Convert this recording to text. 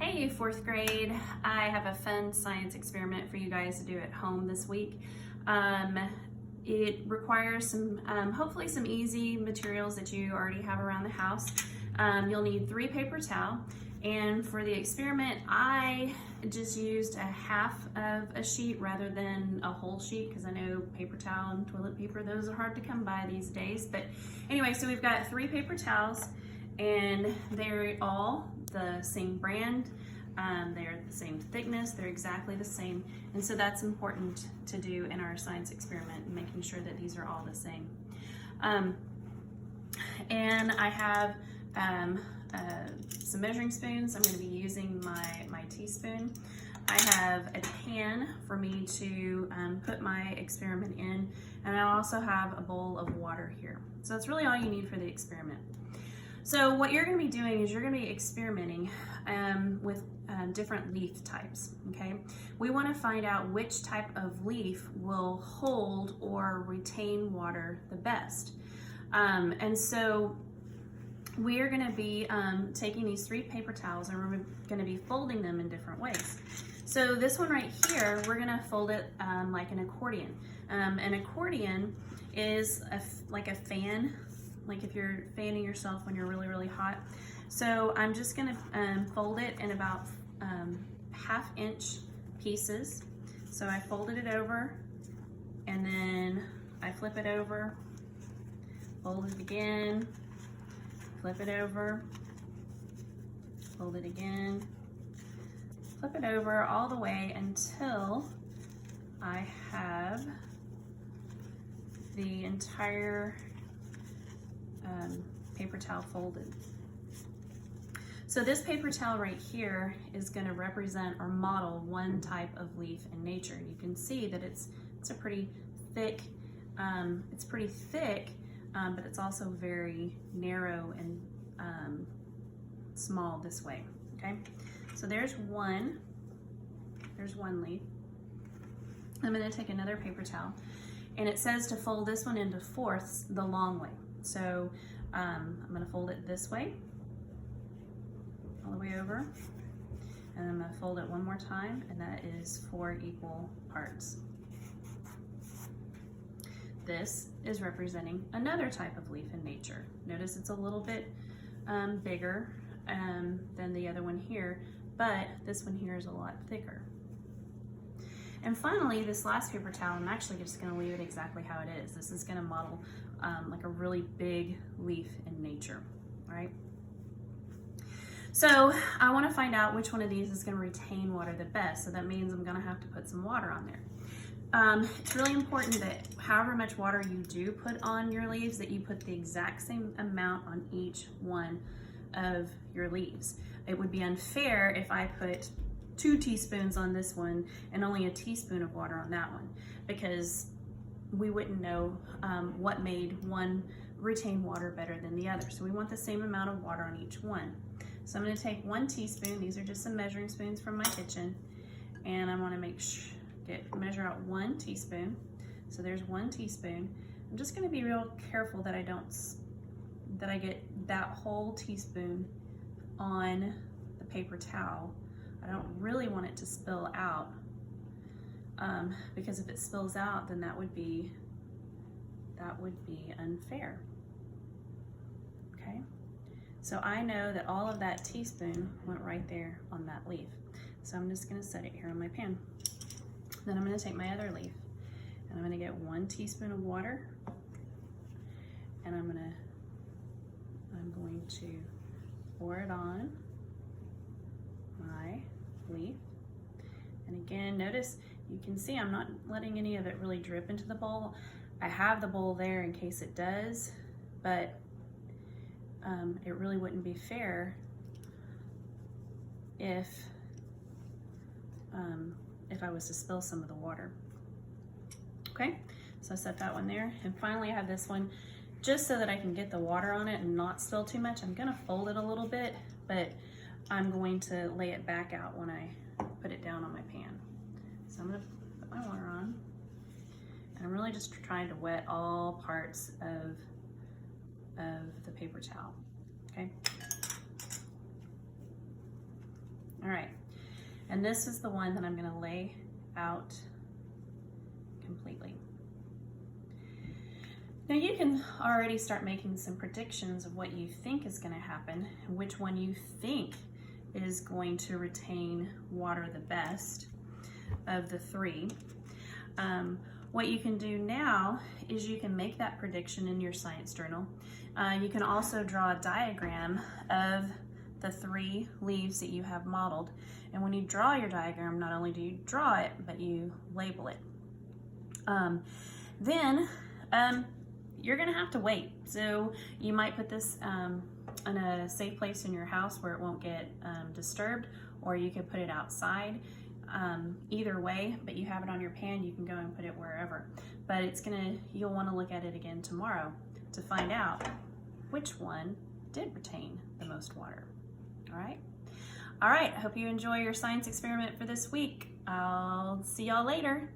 Hey, fourth grade. I have a fun science experiment for you guys to do at home this week. It requires some, hopefully some easy materials that you already have around the house. You'll need 3 paper towel, and for the experiment, I just used a half of a sheet rather than a whole sheet because I know paper towel and toilet paper, those are hard to come by these days. But anyway, so we've got 3 paper towels, and they're all the same brand. They're the same thickness, they're exactly the same. And so that's important to do in our science experiment, making sure that these are all the same. And I have some measuring spoons. I'm going to be using my teaspoon. I have a pan for me to put my experiment in, and I also have a bowl of water here. So that's really all you need for the experiment. So what you're going to be doing is you're going to be experimenting with different leaf types, okay? We want to find out which type of leaf will hold or retain water the best. And so we are going to be taking these 3 paper towels, and we're going to be folding them in different ways. So this one right here, we're going to fold it like an accordion. An accordion is like a fan, like if you're fanning yourself when you're really, really hot. So I'm just gonna fold it in about 1/2 inch pieces. So I folded it over, and then I flip it over, fold it again, flip it over, fold it again, flip it over all the way until I have the entire paper towel folded. So this paper towel right here is going to represent or model one type of leaf in nature. You can see that it's a pretty thick, but it's also very narrow and small this way. Okay, so there's one leaf. I'm going to take another paper towel, and it says to fold this one into 4ths the long way. So I'm going to fold it this way, all the way over, and I'm going to fold it one more time, and that is 4 equal parts. This is representing another type of leaf in nature. Notice it's a little bit bigger than the other one here, but this one here is a lot thicker. And finally, this last paper towel, I'm actually just going to leave it exactly how it is. This is going to model like a really big leaf in nature, all right? So I want to find out which one of these is going to retain water the best. So that means I'm going to have to put some water on there. It's really important that however much water you do put on your leaves, that you put the exact same amount on each one of your leaves. It would be unfair if I put 2 teaspoons on this one and only a teaspoon of water on that one, because we wouldn't know what made one retain water better than the other. So we want the same amount of water on each one. So I'm going to take 1 teaspoon. These are just some measuring spoons from my kitchen, and I want to measure out 1 teaspoon. So there's 1 teaspoon. I'm just going to be real careful that I get that whole teaspoon on the paper towel. I don't really want it to spill out, because if it spills out, then that would be unfair. Okay, so I know that all of that teaspoon went right there on that leaf. So I'm just going to set it here on my pan. Then I'm going to take my other leaf, and I'm going to get 1 teaspoon of water, and I'm going to pour it on my leaf. And again, notice you can see I'm not letting any of it really drip into the bowl. I have the bowl there in case it does, but it really wouldn't be fair if I was to spill some of the water. Okay, so I set that one there, and finally I have this one. Just so that I can get the water on it and not spill too much, I'm gonna fold it a little bit, but I'm going to lay it back out when I put it down on my pan. So I'm gonna put my water on, and I'm really just trying to wet all parts of the paper towel, okay? All right, and this is the one that I'm gonna lay out completely. Now you can already start making some predictions of what you think is gonna happen, and which one you think is going to retain water the best of the three. What you can do now is you can make that prediction in your science journal. You can also draw a diagram of the three leaves that you have modeled. And when you draw your diagram, not only do you draw it, but you label it. Then you're gonna have to wait. So you might put this in a safe place in your house where it won't get disturbed, or you could put it outside. Either way, but you have it on your pan, you can go and put it wherever. But you'll want to look at it again tomorrow to find out which one did retain the most water. All right. I hope you enjoy your science experiment for this week. I'll see y'all later.